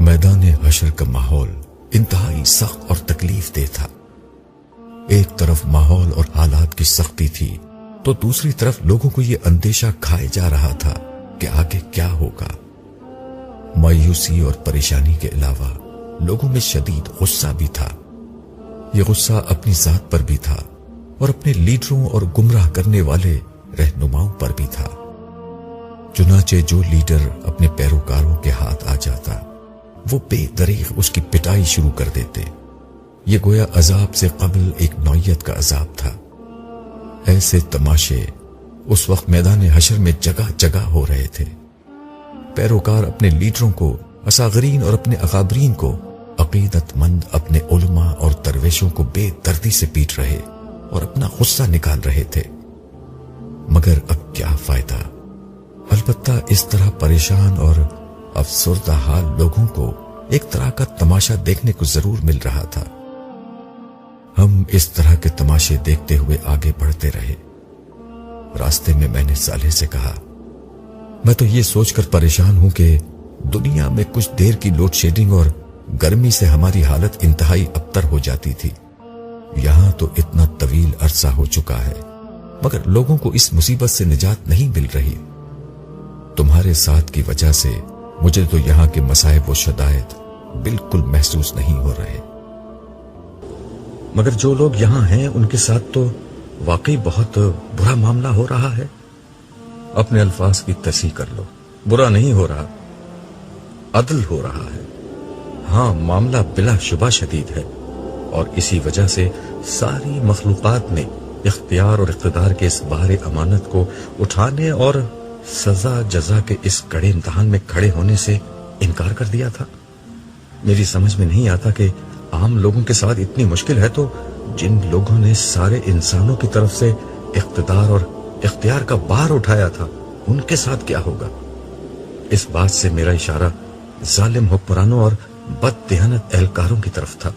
میدان حشر کا ماحول انتہائی سخت اور تکلیف دہ تھا۔ ایک طرف ماحول اور حالات کی سختی تھی تو دوسری طرف لوگوں کو یہ اندیشہ کھائے جا رہا تھا کہ آگے کیا ہوگا۔ مایوسی اور پریشانی کے علاوہ لوگوں میں شدید غصہ بھی تھا۔ یہ غصہ اپنی ذات پر بھی تھا اور اپنے لیڈروں اور گمراہ کرنے والے رہنماؤں پر بھی تھا۔ چنانچہ جو لیڈر اپنے پیروکاروں کے ہاتھ آ جاتا وہ بے دریغ اس کی پٹائی شروع کر دیتے۔ یہ گویا عذاب سے قبل ایک نوعیت کا عذاب تھا۔ ایسے تماشے اس وقت میدان حشر میں جگہ جگہ ہو رہے تھے۔ پیروکار اپنے لیڈروں کو، اصاغرین اور اپنے اکابرین کو، عقیدت مند اپنے علماء اور درویشوں کو بے دردی سے پیٹ رہے اور اپنا غصہ نکال رہے تھے۔ مگر اب کیا فائدہ؟ البتہ اس طرح پریشان اور افسردہ حال لوگوں کو ایک طرح کا تماشا دیکھنے کو ضرور مل رہا تھا۔ ہم اس طرح کے تماشے دیکھتے ہوئے آگے بڑھتے رہے۔ راستے میں میں نے صالح سے کہا، میں تو یہ سوچ کر پریشان ہوں کہ دنیا میں کچھ دیر کی لوڈ شیڈنگ اور گرمی سے ہماری حالت انتہائی ابتر ہو جاتی تھی۔ یہاں تو اتنا طویل عرصہ ہو چکا ہے مگر لوگوں کو اس مصیبت سے نجات نہیں مل رہی۔ تمہارے ساتھ کی وجہ سے مجھے تو یہاں کے مصائب و شدائد بالکل محسوس نہیں ہو رہے، مگر جو لوگ یہاں ہیں ان کے ساتھ تو واقعی بہت برا معاملہ ہو رہا ہے۔ اپنے الفاظ کی تصحیح کر لو، برا نہیں ہو رہا، عدل ہو رہا ہے۔ ہاں، معاملہ بلا شبہ شدید ہے اور اسی وجہ سے ساری مخلوقات نے اختیار اور اقتدار کے اس بار امانت کو اٹھانے اور سزا جزا کے اس کڑے امتحان میں کھڑے ہونے سے انکار کر دیا تھا۔ میری سمجھ میں نہیں آتا کہ عام لوگوں کے ساتھ اتنی مشکل ہے تو جن لوگوں نے سارے انسانوں کی طرف سے اقتدار اور اختیار کا بار اٹھایا تھا ان کے ساتھ کیا ہوگا۔ اس بات سے میرا اشارہ ظالم حکمرانوں اور بد دیانت اہلکاروں کی طرف تھا۔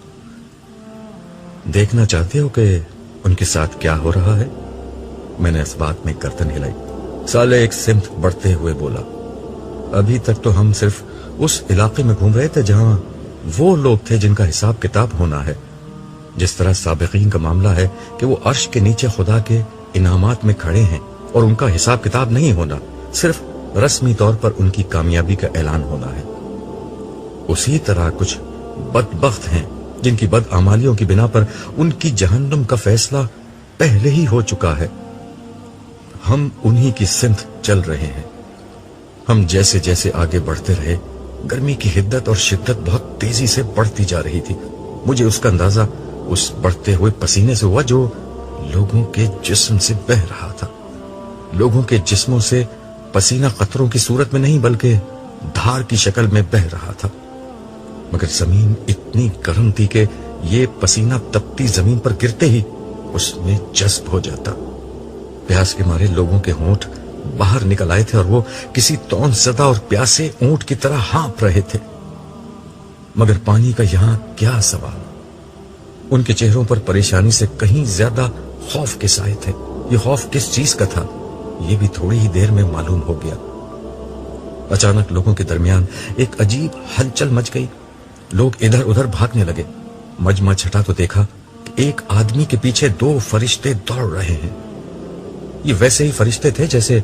دیکھنا چاہتے ہو کہ ان کے ساتھ کیا ہو رہا ہے؟ میں نے اس بات میں گردن ہلائی۔ صالح ایک سمت بڑھتے ہوئے بولا، ابھی تک تو ہم صرف اس علاقے میں گھوم رہے تھے جہاں وہ لوگ تھے جن کا حساب کتاب ہونا ہے۔ جس طرح سابقین کا معاملہ ہے کہ وہ عرش کے نیچے خدا کے انعامات میں کھڑے ہیں اور ان کا حساب کتاب نہیں ہونا، صرف رسمی طور پر ان کی کامیابی کا اعلان ہونا ہے، اسی طرح کچھ بدبخت ہیں جن کی بدعمالیوں کی بنا پر ان کی جہنم کا فیصلہ پہلے ہی ہو چکا ہے۔ ہم انہی کی سمت چل رہے ہیں۔ ہم جیسے جیسے آگے بڑھتے رہے گرمی کی حدت اور شدت بہت تیزی سے بڑھتی جا رہی تھی۔ مجھے اس کا اندازہ اس بڑھتے ہوئے پسینے سے ہوا جو لوگوں کے جسم سے بہہ رہا تھا۔ لوگوں کے جسموں سے پسینہ قطروں کی صورت میں نہیں بلکہ دھار کی شکل میں بہہ رہا تھا، مگر زمین اتنی گرم تھی کہ یہ پسینہ تپتی زمین پر گرتے ہی اس میں جذب ہو جاتا۔ پیاس کے مارے لوگوں کے ہونٹ باہر نکل آئے تھے اور وہ کسی طعن زدہ اور پیاسے اونٹ کی طرح ہانپ رہے تھے، مگر پانی کا یہاں کیا سوال۔ ان کے چہروں پر پریشانی سے کہیں زیادہ خوف کے سائے تھے۔ یہ خوف کس چیز کا تھا یہ بھی تھوڑی ہی دیر میں معلوم ہو گیا۔ اچانک لوگوں کے درمیان ایک عجیب ہلچل مچ گئی۔ لوگ ادھر ادھر بھاگنے لگے۔ مجمع چھٹا تو دیکھا کہ ایک آدمی کے پیچھے 2 فرشتے دوڑ رہے ہیں۔ یہ ویسے ہی فرشتے تھے جیسے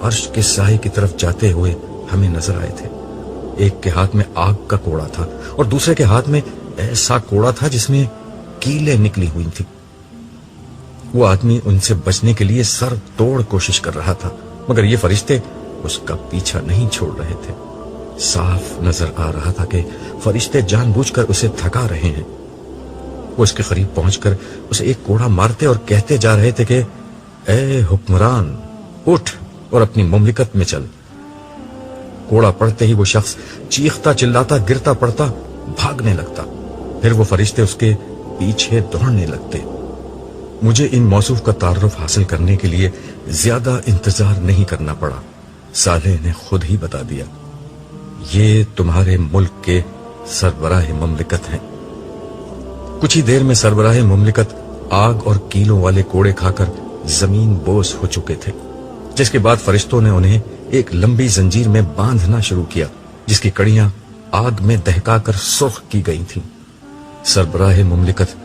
عرش کے سائے کی طرف جاتے ہوئے ہمیں نظر آئے تھے۔ ایک کے ہاتھ میں آگ کا کوڑا تھا اور دوسرے کے ہاتھ میں ایسا کوڑا تھا جس میں کیلیں نکلی ہوئی تھی۔ وہ آدمی ان سے بچنے کے لیے سر توڑ کوشش کر رہا تھا، مگر یہ فرشتے اس کا پیچھا نہیں چھوڑ رہے تھے۔ صاف نظر آ رہا تھا کہ فرشتے جان بوجھ کر اسے تھکا رہے ہیں۔ وہ اس کے قریب پہنچ کر اسے ایک کوڑا مارتے اور کہتے جا رہے تھے کہ اے حکمران، اٹھ اور اپنی مملکت میں چل۔ کوڑا پڑتے ہی وہ شخص چیختا چلاتا گرتا پڑتا بھاگنے لگتا، پھر وہ فرشتے اس کے پیچھے دوڑنے لگتے۔ مجھے ان موصوف کا تعارف حاصل کرنے کے لیے زیادہ انتظار نہیں کرنا پڑا۔ صالح نے خود ہی بتا دیا، یہ تمہارے ملک کے سربراہ مملکت ہیں۔ کچھ ہی دیر میں سربراہ مملکت آگ اور کیلوں والے کوڑے کھا کر زمین بوس ہو چکے تھے، جس کے بعد فرشتوں نے انہیں ایک لمبی زنجیر میں باندھنا شروع کیا، جس کی کڑیاں آگ میں دہکا کر سرخ کی گئی تھیں۔ سربراہ مملکت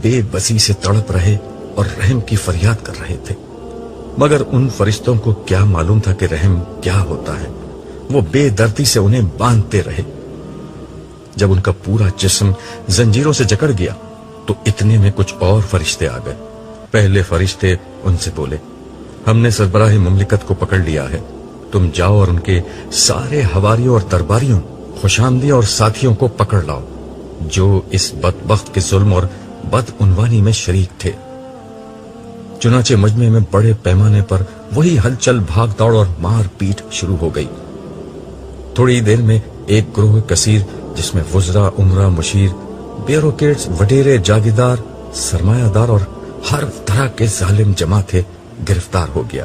بے بسی سے تڑپ رہے اور رحم کی فریاد کر رہے تھے، مگر ان فرشتوں کو کیا معلوم تھا کہ رحم کیا ہوتا ہے۔ وہ بے دردی سے انہیں باندھتے رہے۔ جب ان کا پورا جسم زنجیروں سے جکڑ گیا تو اتنے میں کچھ اور فرشتے آ گئے۔ پہلے فرشتے ان سے بولے، ہم نے سربراہ مملکت کو پکڑ لیا ہے، تم جاؤ اور ان کے سارے حواریوں اور درباریوں، خوشامدیوں اور ساتھیوں کو پکڑ لاؤ جو اس بدبخت کے ظلم اور بدعنوانی میں شریک تھے۔ چنانچہ مجمع میں بڑے پیمانے پر وہی ہلچل، بھاگ دوڑ اور مار پیٹ شروع ہو گئی۔ تھوڑی دیر میں ایک گروہ کثیر جس میں وزراء، عمرا، مشیر، بیوروکریٹس، وڈیرے، جاگیردار، سرمایہ دار اور ہر طرح کے ظالم جمع تھے، گرفتار ہو گیا۔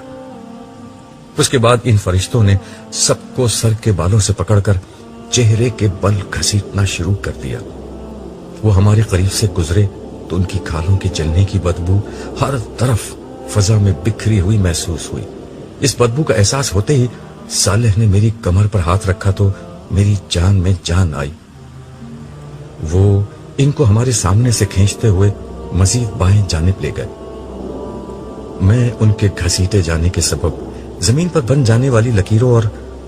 اس کے بعد ان فرشتوں نے سب کو سر کے بالوں سے پکڑ کر چہرے کے بل گھسیٹنا شروع کر دیا۔ وہ ہمارے قریب سے گزرے تو ان کی کھالوں کے جلنے کی بدبو ہر طرف فضا میں بکھری ہوئی محسوس ہوئی۔ اس بدبو کا احساس ہوتے ہی صالح نے میری کمر پر ہاتھ رکھا تو میری جان میں جان آئی۔ وہ ان کو ہمارے سامنے سے کھینچتے ہوئے مزید بائیں جانب لے گئے۔ میں ان کے گھسیٹے جانے کے سبب زمین پر بن جانے والی لکیروں اور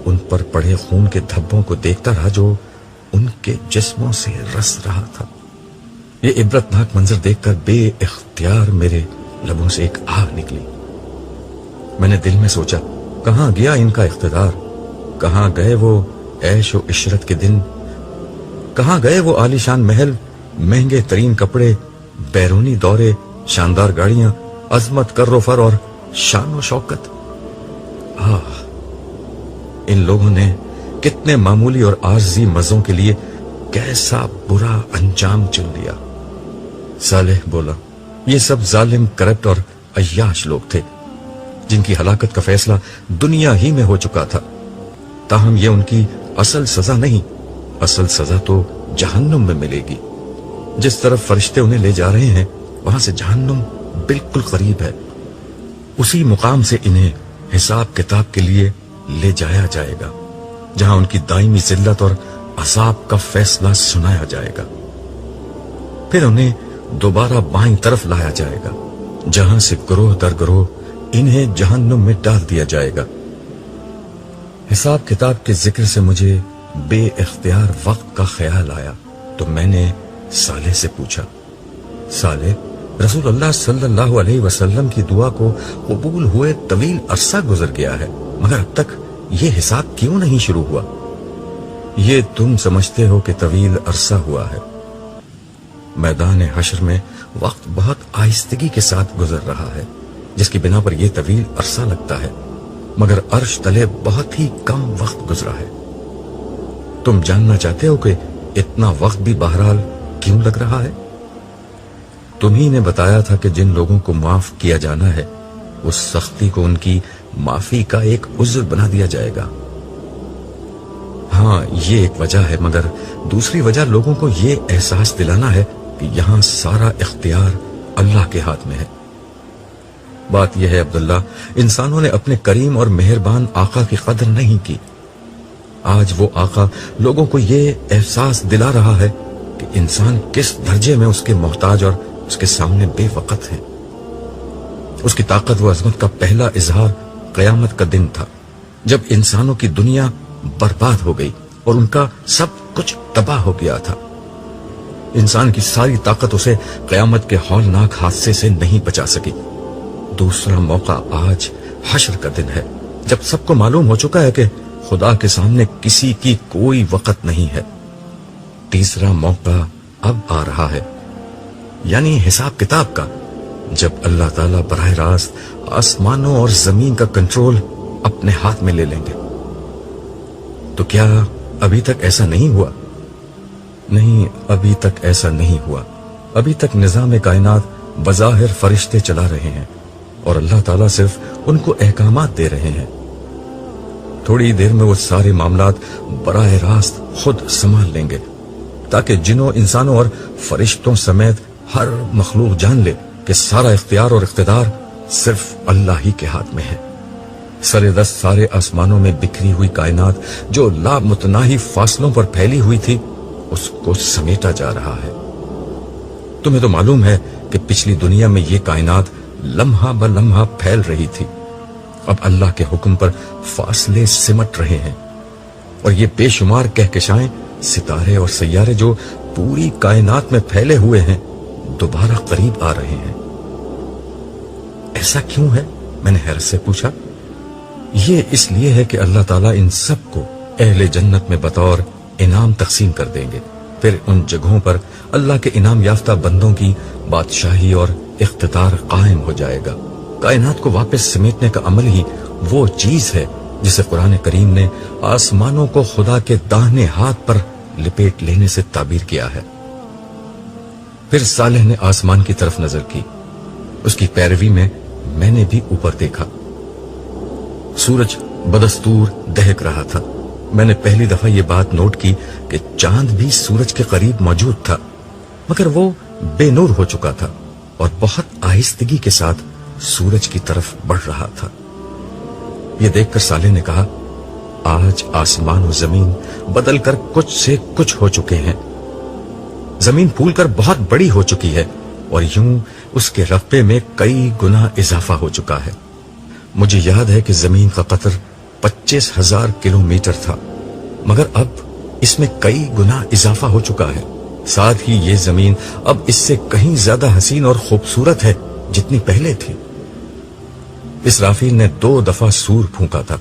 ان پر پڑے خون کے دھبوں کو دیکھتا رہا جو ان کے جسموں سے رس رہا تھا۔ یہ عبرتناک منظر دیکھ کر بے اختیار میرے لبوں سے ایک آہ نکلی۔ میں نے دل میں سوچا، کہاں گیا ان کا اقتدار؟ کہاں گئے وہ عیش و عشرت کے دن؟ کہاں گئے وہ عالیشان محل، مہنگے ترین کپڑے، بیرونی دورے، شاندار گاڑیاں، عظمت، کر و فر اور شان و شوکت؟ ان لوگوں نے کتنے معمولی اور عارضی مزوں کے لیے کیسا برا انجام چن لیا۔ صالح بولا، یہ سب ظالم، کرپٹ اور عیاش لوگ تھے جن کی ہلاکت کا فیصلہ دنیا ہی میں ہو چکا تھا۔ تاہم یہ ان کی اصل سزا نہیں، اصل سزا تو جہنم میں ملے گی۔ جس طرف فرشتے انہیں لے جا رہے ہیں وہاں سے جہنم بالکل قریب ہے۔ اسی مقام سے انہیں حساب کتاب کے لیے لے جایا جائے گا، جہاں ان کی دائمی ذلت اور عذاب کا فیصلہ سنایا جائے گا۔ پھر انہیں دوبارہ بائیں طرف لایا جائے گا، جہاں سے گروہ در گروہ انہیں جہنم میں ڈال دیا جائے گا۔ حساب کتاب کے ذکر سے مجھے بے اختیار وقت کا خیال آیا تو میں نے صالح سے پوچھا، صالح، رسول اللہ صلی اللہ علیہ وسلم کی دعا کو قبول ہوئے طویل عرصہ گزر گیا ہے، مگر اب تک یہ حساب کیوں نہیں شروع ہوا؟ یہ تم سمجھتے ہو کہ طویل عرصہ ہوا ہے۔ میدان حشر میں وقت بہت آہستگی کے ساتھ گزر رہا ہے، جس کی بنا پر یہ طویل عرصہ لگتا ہے، مگر عرش تلے بہت ہی کم وقت گزرا ہے۔ تم جاننا چاہتے ہو کہ اتنا وقت بھی بہرحال کیوں لگ رہا ہے؟ تمہیں نے بتایا تھا کہ جن لوگوں کو معاف کیا جانا ہے اس سختی کو ان کی معافی کا ایک عذر بنا دیا جائے گا۔ ہاں، یہ ایک وجہ ہے، مگر دوسری وجہ لوگوں کو یہ احساس دلانا ہے کہ یہاں سارا اختیار اللہ کے ہاتھ میں ہے۔ بات یہ ہے عبداللہ، انسانوں نے اپنے کریم اور مہربان آقا کی قدر نہیں کی۔ آج وہ آقا لوگوں کو یہ احساس دلا رہا ہے کہ انسان کس درجے میں اس کے محتاج اور اس کے سامنے بے وقت ہے۔ اس کی طاقت و عظمت کا پہلا اظہار قیامت کا دن تھا، جب انسانوں کی دنیا برباد ہو گئی اور ان کا سب کچھ تباہ ہو گیا تھا۔ انسان کی ساری طاقت اسے قیامت کے ہولناک حادثے سے نہیں بچا سکی۔ دوسرا موقع آج حشر کا دن ہے، جب سب کو معلوم ہو چکا ہے کہ خدا کے سامنے کسی کی کوئی وقت نہیں ہے۔ تیسرا موقع اب آ رہا ہے، یعنی حساب کتاب کا، جب اللہ تعالیٰ براہ راست آسمانوں اور زمین کا کنٹرول اپنے ہاتھ میں لے لیں گے۔ تو کیا ابھی تک ایسا نہیں ہوا؟ نہیں، ابھی تک ایسا نہیں ہوا۔ ابھی تک نظام کائنات بظاہر فرشتے چلا رہے ہیں اور اللہ تعالیٰ صرف ان کو احکامات دے رہے ہیں۔ تھوڑی دیر میں وہ سارے معاملات براہ راست خود سنبھال لیں گے، تاکہ جنوں، انسانوں اور فرشتوں سمیت ہر مخلوق جان لے کہ سارا اختیار اور اقتدار صرف اللہ ہی کے ہاتھ میں ہے۔ سرے دست سارے آسمانوں میں بکھری ہوئی کائنات جو لامتناہی فاصلوں پر پھیلی ہوئی تھی اس کو سمیٹا جا رہا ہے۔ تمہیں تو معلوم ہے کہ پچھلی دنیا میں یہ کائنات لمحہ بلمحہ پھیل رہی تھی، اب اللہ کے حکم پر فاصلے سمٹ رہے ہیں، اور یہ بے شمار کہکشائیں، ستارے اور سیارے جو پوری کائنات میں پھیلے ہوئے ہیں دوبارہ قریب آ رہے ہیں۔ ایسا کیوں ہے؟ میں نے حیرت سے پوچھا۔ یہ اس لیے ہے کہ اللہ تعالیٰ ان سب کو اہل جنت میں بطور انعام تقسیم کر دیں گے، پھر ان جگہوں پر اللہ کے انعام یافتہ بندوں کی بادشاہی اور اقتدار قائم ہو جائے گا۔ کائنات کو واپس سمیٹنے کا عمل ہی وہ چیز ہے جسے قرآن کریم نے آسمانوں کو خدا کے داہنے ہاتھ پر لپیٹ لینے سے تعبیر کیا ہے۔ پھر صالح نے آسمان کی طرف نظر کی، اس کی پیروی میں نے بھی اوپر دیکھا۔ سورج بدستور دہک رہا تھا۔ میں نے پہلی دفعہ یہ بات نوٹ کی کہ چاند بھی سورج کے قریب موجود تھا، مگر وہ بے نور ہو چکا تھا اور بہت آہستگی کے ساتھ سورج کی طرف بڑھ رہا تھا۔ یہ دیکھ کر صالح نے کہا، آج آسمان و زمین بدل کر کچھ سے کچھ ہو چکے ہیں۔ زمین پھول کر بہت بڑی ہو چکی ہے اور یوں اس کے رقبے میں کئی گنا اضافہ ہو چکا ہے۔ مجھے یاد ہے کہ زمین کا قطر 25,000 کلومیٹر تھا، مگر اب اس میں کئی گنا اضافہ ہو چکا ہے۔ ساتھ ہی یہ زمین اب اس سے کہیں زیادہ حسین اور خوبصورت ہے جتنی پہلے تھی۔ اسرافیل نے 2 دفعہ سور پھونکا تھا۔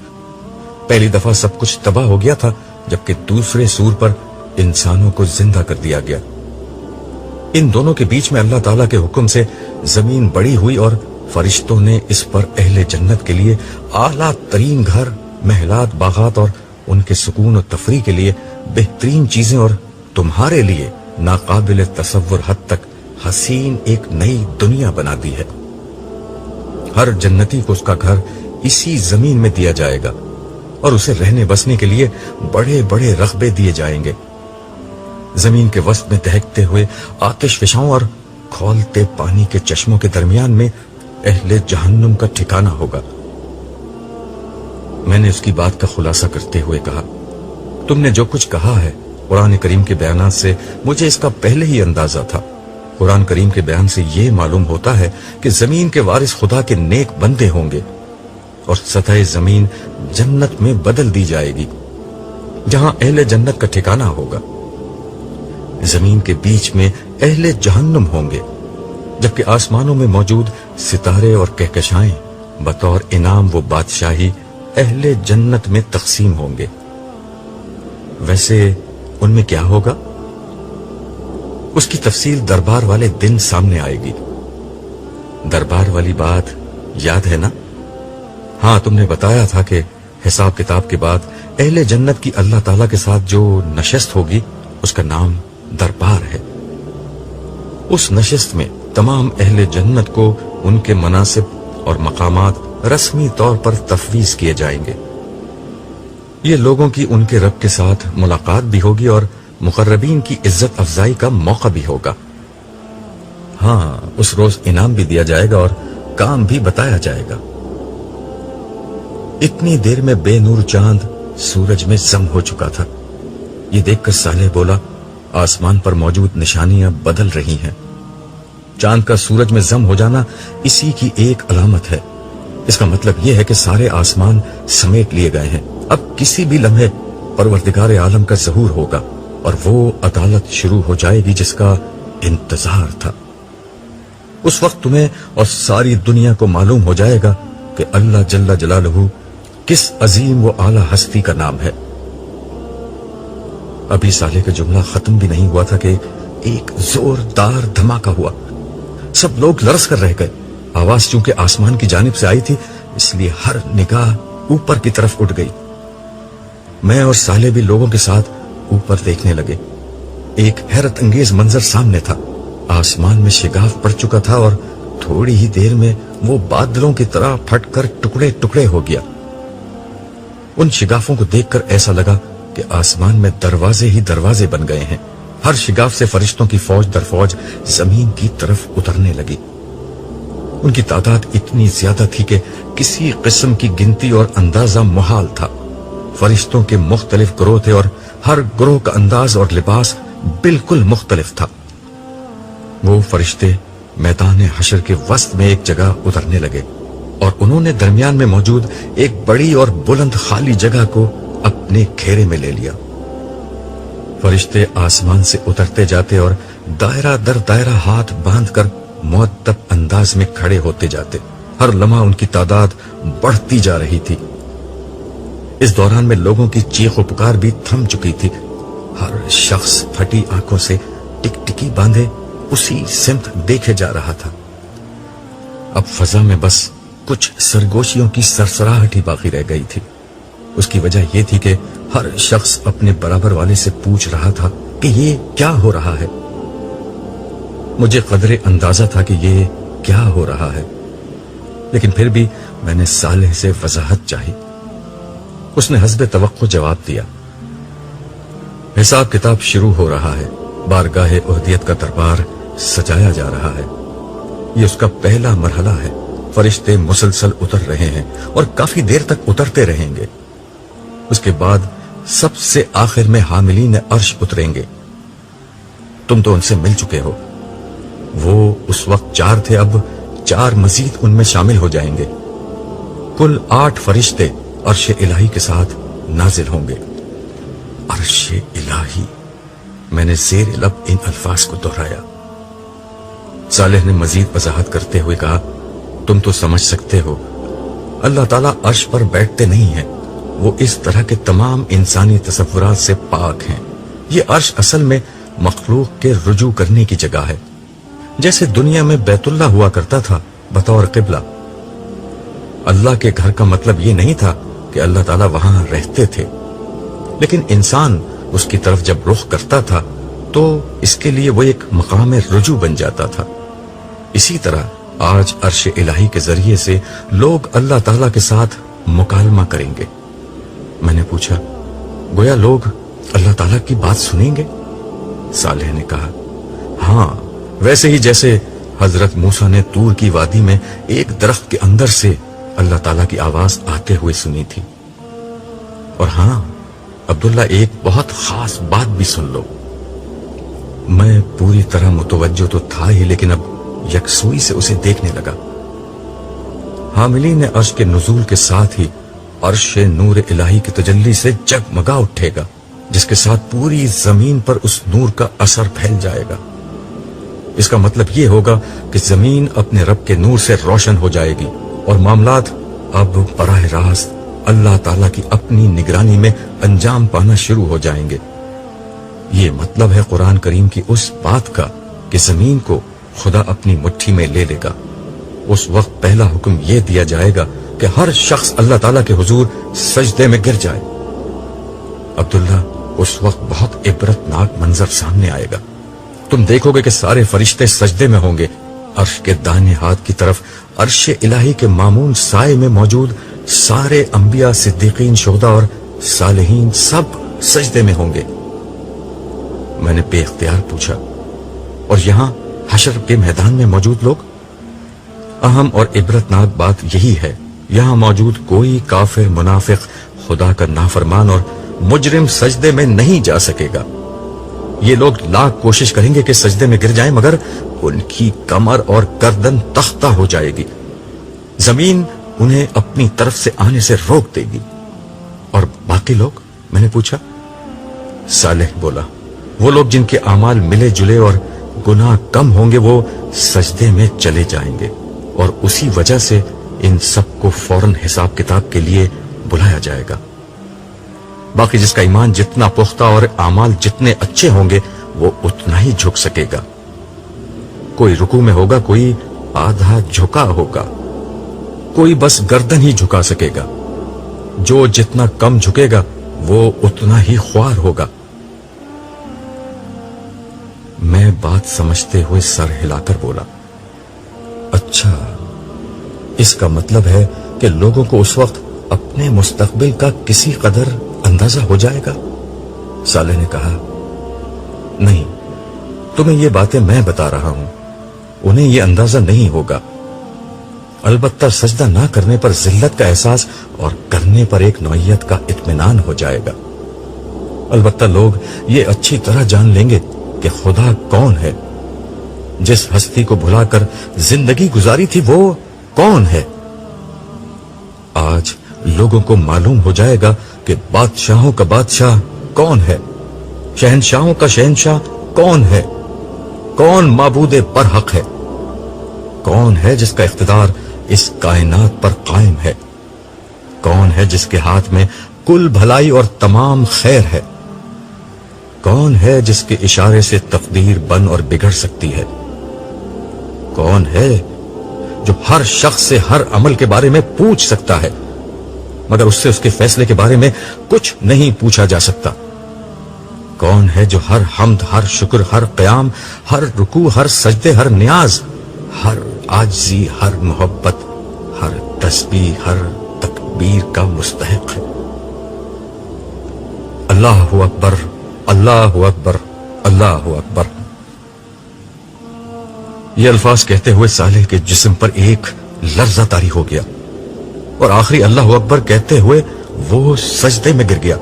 پہلی دفعہ سب کچھ تباہ ہو گیا تھا، جبکہ دوسرے سور پر انسانوں کو زندہ کر دیا گیا۔ ان دونوں کے بیچ میں اللہ تعالیٰ کے حکم سے زمین بڑی ہوئی اور فرشتوں نے اس پر اہل جنت کے لیے اعلیٰ ترین گھر، محلات، باغات اور ان کے سکون و تفریح کے لیے بہترین چیزیں اور تمہارے لیے ناقابل تصور حد تک حسین ایک نئی دنیا بنا دی ہے۔ ہر جنتی کو اس کا گھر اسی زمین میں دیا جائے گا اور اسے رہنے بسنے کے لیے بڑے بڑے رقبے دیے جائیں گے۔ زمین کے وسط میں دہکتے ہوئے آتش فشاں اور کھولتے پانی کے چشموں کے درمیان میں اہل جہنم کا ٹھکانہ ہوگا۔ میں نے اس کی بات کا خلاصہ کرتے ہوئے کہا، تم نے جو کچھ کہا ہے قرآن کریم کے بیانات سے مجھے اس کا پہلے ہی اندازہ تھا۔ قرآن کریم کے بیان سے یہ معلوم ہوتا ہے کہ زمین کے وارث خدا کے نیک بندے ہوں گے اور سطح زمین جنت میں بدل دی جائے گی جہاں اہل جنت کا ٹھکانہ ہوگا۔ زمین کے بیچ میں اہل جہنم ہوں گے، جبکہ آسمانوں میں موجود ستارے اور کہکشائیں بطور انعام و بادشاہی اہل جنت میں تقسیم ہوں گے۔ ویسے ان میں کیا ہوگا؟ اس کی تفصیل دربار والے دن سامنے آئے گی۔ دربار والی بات یاد ہے نا؟ ہاں، تم نے بتایا تھا کہ حساب کتاب کے بعد اہل جنت کی اللہ تعالیٰ کے ساتھ جو نشست ہوگی اس کا نام دربار ہے۔ اس نشست میں تمام اہل جنت کو ان کے مناصب اور مقامات رسمی طور پر تفویض کیے جائیں گے۔ یہ لوگوں کی ان کے رب کے ساتھ ملاقات بھی ہوگی اور مقربین کی عزت افزائی کا موقع بھی ہوگا۔ ہاں، اس روز انعام بھی دیا جائے گا اور کام بھی بتایا جائے گا۔ اتنی دیر میں بے نور چاند سورج میں ضم ہو چکا تھا۔ یہ دیکھ کر صالح بولا، آسمان پر موجود نشانیاں بدل رہی ہیں۔ چاند کا سورج میں ضم ہو جانا اسی کی ایک علامت ہے۔ اس کا مطلب یہ ہے کہ سارے آسمان سمیٹ لیے گئے ہیں۔ اب کسی بھی لمحے پروردگار عالم کا ظہور ہوگا اور وہ عدالت شروع ہو جائے گی جس کا انتظار تھا۔ اس وقت تمہیں اور ساری دنیا کو معلوم ہو جائے گا کہ اللہ جل جلالہ کس عظیم و اعلی ہستی کا نام ہے۔ ابھی صالح کا جملہ ختم بھی نہیں ہوا تھا کہ ایک زوردار دھماکہ ہوا۔ سب لوگ لرز کر رہ گئے۔ آواز چونکہ آسمان کی جانب سے آئی تھی اس لیے ہر نگاہ اوپر کی طرف اٹھ گئی۔ میں اور صالح بھی لوگوں کے ساتھ اوپر دیکھنے لگے۔ ایک حیرت انگیز منظر سامنے تھا۔ آسمان میں شگاف پڑ چکا تھا اور تھوڑی ہی دیر میں وہ بادلوں کی طرح پھٹ کر ٹکڑے ٹکڑے ہو گیا۔ ان شگافوں کو دیکھ کر ایسا لگا کہ آسمان میں دروازے ہی دروازے بن گئے ہیں۔ ہر شگاف سے فرشتوں کی فوج در فوج زمین کی طرف اترنے لگی۔ ان کی تعداد اتنی زیادہ تھی کہ کسی قسم کی گنتی اور اندازہ محال تھا۔ فرشتوں کے مختلف گروہ تھے اور ہر گروہ کا انداز اور لباس بالکل مختلف تھا۔ وہ فرشتے میدان حشر کے وسط میں ایک جگہ اترنے لگے اور انہوں نے درمیان میں موجود ایک بڑی اور بلند خالی جگہ کو اپنے گھیرے میں لے لیا۔ فرشتے آسمان سے اترتے جاتے اور دائرہ در دائرہ ہاتھ باندھ کر مؤدب انداز میں کھڑے ہوتے جاتے۔ ہر لمحہ ان کی تعداد بڑھتی جا رہی تھی۔ اس دوران میں لوگوں کی چیخ و پکار بھی تھم چکی تھی۔ ہر شخص پھٹی آنکھوں سے ٹک ٹکی باندھے اسی سمت دیکھے جا رہا تھا۔ اب فضا میں بس کچھ سرگوشیوں کی سرسراہٹ ہی باقی رہ گئی تھی۔ اس کی وجہ یہ تھی کہ ہر شخص اپنے برابر والے سے پوچھ رہا تھا کہ یہ کیا ہو رہا ہے۔ مجھے قدرے اندازہ تھا کہ یہ کیا ہو رہا ہے، لیکن پھر بھی میں نے صالح سے وضاحت چاہی۔ اس نے حسب توقع جواب دیا، حساب کتاب شروع ہو رہا ہے، بارگاہ اہدیت کا دربار سجایا جا رہا ہے، یہ اس کا پہلا مرحلہ ہے۔ فرشتے مسلسل اتر رہے ہیں اور کافی دیر تک اترتے رہیں گے۔ اس کے بعد سب سے آخر میں حاملین عرش اتریں گے۔ تم تو ان سے مل چکے ہو، وہ اس وقت 4 تھے، اب 4 مزید ان میں شامل ہو جائیں گے۔ کل 8 فرشتے عرش الہی کے ساتھ نازل ہوں گے۔ عرش الہی، میں نے زیر لب ان الفاظ کو دہرایا۔ صالح نے مزید وضاحت کرتے ہوئے کہا، تم تو سمجھ سکتے ہو اللہ تعالیٰ عرش پر بیٹھتے نہیں ہیں، وہ اس طرح کے تمام انسانی تصورات سے پاک ہیں۔ یہ عرش اصل میں مخلوق کے رجوع کرنے کی جگہ ہے، جیسے دنیا میں بیت اللہ ہوا کرتا تھا بطور قبلہ۔ اللہ کے گھر کا مطلب یہ نہیں تھا کہ اللہ تعالیٰ وہاں رہتے تھے، لیکن انسان اس کی طرف جب رخ کرتا تھا تو اس کے لیے وہ ایک مقام رجوع بن جاتا تھا۔ اسی طرح آج عرش الہی کے ذریعے سے لوگ اللہ تعالیٰ کے ساتھ مکالمہ کریں گے۔ میں نے پوچھا، گویا لوگ اللہ تعالیٰ کی بات سنیں گے؟ صالح نے کہا، ہاں، ویسے ہی جیسے حضرت موسیٰ نے طور کی وادی میں ایک درخت کے اندر سے اللہ تعالیٰ کی آواز آتے ہوئے سنی تھی۔ اور ہاں عبداللہ، ایک بہت خاص بات بھی سن لو۔ میں پوری طرح متوجہ تو تھا ہی، لیکن اب یکسوئی سے اسے دیکھنے لگا۔ حاملین عرش کے نزول کے ساتھ ہی عرش نور الہی کی تجلی سے جگمگا اٹھے گا، جس کے ساتھ پوری زمین پر اس نور کا اثر پھیل جائے گا۔ اس کا مطلب یہ ہوگا کہ زمین اپنے رب کے نور سے روشن ہو جائے گی اور معاملات اب براہ راست اللہ تعالیٰ کی اپنی نگرانی میں انجام پانا شروع ہو جائیں گے۔ یہ مطلب ہے قرآن کریم کی اس بات کا کہ زمین کو خدا اپنی مٹھی میں لے لے گا۔ اس وقت پہلا حکم یہ دیا جائے گا کہ ہر شخص اللہ تعالیٰ کے حضور سجدے میں گر جائے۔ عبداللہ، اس وقت بہت عبرتناک منظر سامنے آئے گا۔ تم دیکھو گے کہ سارے فرشتے سجدے میں ہوں گے۔ عرش کے دائیں ہاتھ کی طرف عرش الہی کے مامون سائے میں موجود سارے انبیاء، صدیقین، شہداء اور صالحین سب سجدے میں ہوں گے۔ میں نے بے اختیار پوچھا، اور یہاں حشر کے میدان میں موجود لوگ؟ اہم اور عبرتناک بات یہی ہے، یہاں موجود کوئی کافر، منافق، خدا کا نافرمان اور مجرم سجدے میں نہیں جا سکے گا۔ یہ لوگ لاکھ کوشش کریں گے کہ سجدے میں گر جائیں، مگر ان کی کمر اور گردن تختہ ہو جائے گی۔ زمین انہیں اپنی طرف سے آنے سے روک دے گی۔ اور باقی لوگ؟ میں نے پوچھا۔ صالح بولا، وہ لوگ جن کے اعمال ملے جلے اور گناہ کم ہوں گے وہ سجدے میں چلے جائیں گے، اور اسی وجہ سے ان سب کو فوراً حساب کتاب کے لیے بلایا جائے گا۔ باقی جس کا ایمان جتنا پختہ اور اعمال جتنے اچھے ہوں گے وہ اتنا ہی جھک سکے گا۔ کوئی رکوع میں ہوگا، کوئی آدھا جھکا ہوگا، کوئی بس گردن ہی جھکا سکے گا۔ جو جتنا کم جھکے گا وہ اتنا ہی خوار ہوگا۔ میں بات سمجھتے ہوئے سر ہلا کر بولا، اچھا، اس کا مطلب ہے کہ لوگوں کو اس وقت اپنے مستقبل کا کسی قدر اندازہ ہو جائے گا؟ صالح نے کہا، نہیں، تمہیں یہ باتیں میں بتا رہا ہوں، انہیں یہ اندازہ نہیں ہوگا۔ البتہ سجدہ نہ کرنے پر ذلت کا احساس اور کرنے پر ایک نوعیت کا اطمینان ہو جائے گا۔ البتہ لوگ یہ اچھی طرح جان لیں گے کہ خدا کون ہے، جس ہستی کو بھلا کر زندگی گزاری تھی وہ کون ہے۔ آج لوگوں کو معلوم ہو جائے گا کہ بادشاہوں کا بادشاہ کون ہے، شہنشاہوں کا شہنشاہ کون ہے، کون معبود برحق ہے، کون ہے جس کا اقتدار اس کائنات پر قائم ہے، کون ہے جس کے ہاتھ میں کل بھلائی اور تمام خیر ہے، کون ہے جس کے اشارے سے تقدیر بن اور بگڑ سکتی ہے، کون ہے جو ہر شخص سے ہر عمل کے بارے میں پوچھ سکتا ہے مگر اس سے اس کے فیصلے کے بارے میں کچھ نہیں پوچھا جا سکتا، کون ہے جو ہر حمد، ہر شکر، ہر قیام، ہر رکوع، ہر سجدے، ہر نیاز، ہر عاجزی، ہر محبت، ہر تسبیح، ہر تکبیر کا مستحق ہے۔ اللہ اکبر، اللہ اکبر، اللہ اکبر۔ یہ الفاظ کہتے ہوئے صالح کے جسم پر ایک لرزہ طاری ہو گیا اور آخری اللہ اکبر کہتے ہوئے وہ سجدے میں گر گیا۔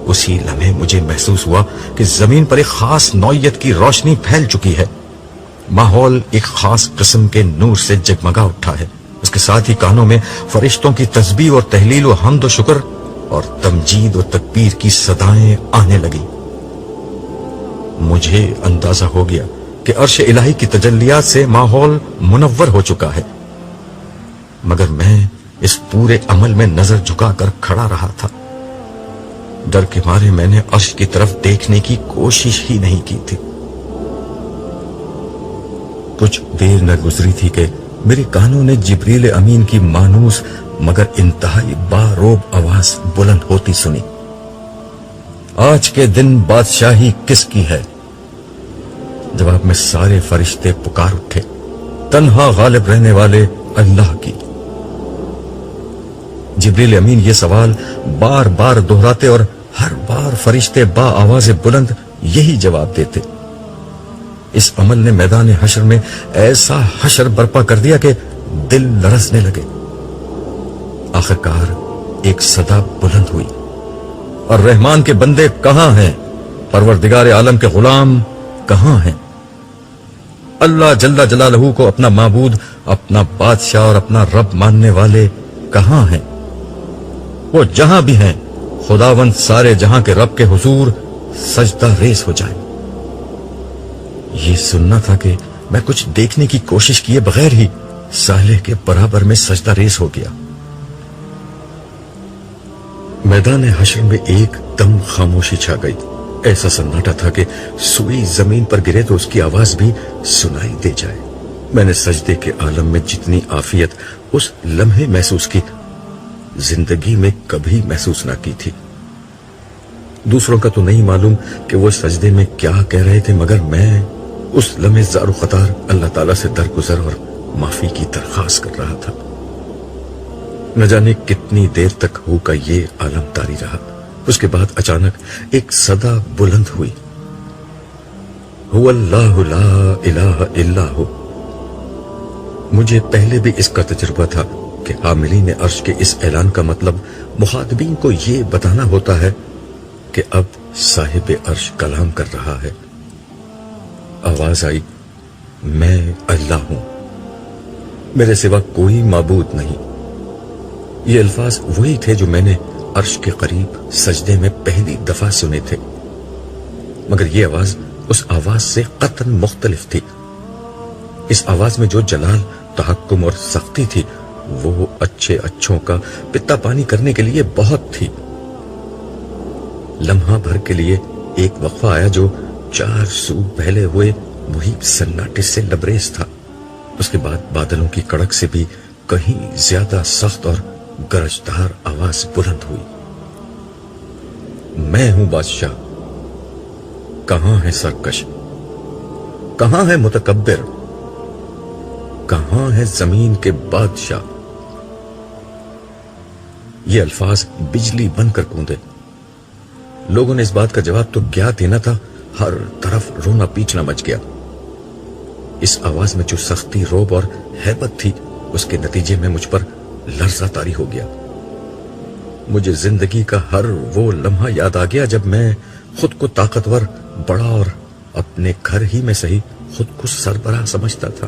اسی لمحے مجھے محسوس ہوا کہ زمین پر ایک خاص نوعیت کی روشنی پھیل چکی ہے، ماحول ایک خاص قسم کے نور سے جگمگا اٹھا ہے، اس کے ساتھ ہی کانوں میں فرشتوں کی تسبیح اور تہلیل و حمد و شکر اور تمجید و تکبیر کی صدائیں آنے لگی۔ مجھے اندازہ ہو گیا کہ عرش الہی کی تجلیات سے ماحول منور ہو چکا ہے، مگر میں اس پورے عمل میں نظر جھکا کر کھڑا رہا تھا۔ ڈر کے مارے میں نے عرش کی طرف دیکھنے کی کوشش ہی نہیں کی تھی۔ کچھ دیر نہ گزری تھی کہ میرے کانوں نے جبریل امین کی مانوس مگر انتہائی باروب آواز بلند ہوتی سنی، آج کے دن بادشاہی کس کی ہے؟ جواب میں سارے فرشتے پکار اٹھے، تنہا غالب رہنے والے اللہ کی۔ جبریل امین یہ سوال بار بار دہراتے اور ہر بار فرشتے با آواز بلند یہی جواب دیتے۔ اس عمل نے میدان حشر میں ایسا حشر برپا کر دیا کہ دل لرزنے لگے۔ آخرکار ایک صدا بلند ہوئی، اور رحمان کے بندے کہاں ہیں؟ پروردگار عالم کے غلام کہاں ہیں؟ اللہ جل جلالہ کو اپنا معبود، اپنا بادشاہ اور اپنا رب ماننے والے کہاں ہیں؟ وہ جہاں بھی ہیں خداوند سارے جہاں کے رب کے حضور سجدہ ریز ہو جائیں۔ یہ سننا تھا کہ میں کچھ دیکھنے کی کوشش کیے بغیر ہی صالح کے برابر میں سجدہ ریز ہو گیا۔ میدان حشر میں ایک دم خاموشی چھا گئی، ایسا سناٹا تھا کہ سوئی زمین پر گرے تو اس کی آواز بھی سنائی دے جائے۔ میں نے سجدے کے عالم میں جتنی عافیت اس لمحے محسوس کی، زندگی میں کبھی محسوس نہ کی تھی۔ دوسروں کا تو نہیں معلوم کہ وہ سجدے میں کیا کہہ رہے تھے، مگر میں اس لمحے زار و خطار اللہ تعالیٰ سے درگزر اور معافی کی درخواست کر رہا تھا۔ نہ جانے کتنی دیر تک ہو کا یہ عالم طاری رہا۔ اس کے بعد اچانک ایک صدا بلند ہوئی، هو اللہ لا الہ الا ہو۔ مجھے پہلے بھی اس کا تجربہ تھا کہ حاملین عرش کے اس اعلان کا مطلب مخاطبین کو یہ بتانا ہوتا ہے کہ اب صاحب عرش کلام کر رہا ہے۔ آواز آئی، میں اللہ ہوں، میرے سوا کوئی معبود نہیں۔ یہ الفاظ وہی تھے جو میں نے عرش کے قریب سجدے میں پہلی دفعہ سنے تھے، مگر یہ آواز اس آواز سے قطعاً مختلف تھی۔ اس آواز میں جو جلال، تحکم اور سختی تھی وہ اچھے اچھوں کا پتا پانی کرنے کے لیے بہت تھی۔ لمحہ بھر کے لیے ایک وقفہ آیا جو 4 سو پھیلے ہوئے محیط سناٹے سے لبریز تھا۔ اس کے بعد بادلوں کی کڑک سے بھی کہیں زیادہ سخت اور گرجدار آواز بلند ہوئی، میں ہوں بادشاہ، کہاں ہے سرکش، کہاں ہے متکبر، کہاں ہے زمین کے بادشاہ؟ یہ الفاظ بجلی بن کر گونجے۔ لوگوں نے اس بات کا جواب تو کیا دینا تھا، ہر طرف رونا پیٹنا مچ گیا۔ اس آواز میں جو سختی، روب اور ہیبت تھی اس کے نتیجے میں مجھ پر لرزہ طاری ہو گیا. مجھے زندگی کا ہر وہ لمحہ یاد آ گیا جب میں خود کو طاقتور، بڑا اور اپنے گھر ہی میں صحیح خود کو سربراہ سمجھتا تھا.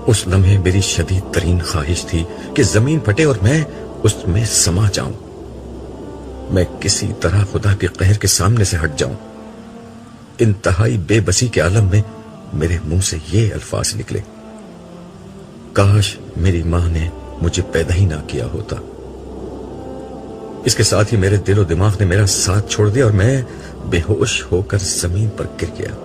اس لمحے میری شدید ترین خواہش تھی کہ زمین پھٹے اور میں اس میں سما جاؤں. میں کسی طرح خدا کے قہر کے سامنے سے ہٹ جاؤں. انتہائی بے بسی کے عالم میں میرے منہ سے یہ الفاظ نکلے: کاش میری ماں نے مجھے پیدا ہی نہ کیا ہوتا. اس کے ساتھ ہی میرے دل و دماغ نے میرا ساتھ چھوڑ دیا اور میں بے ہوش ہو کر زمین پر گر گیا.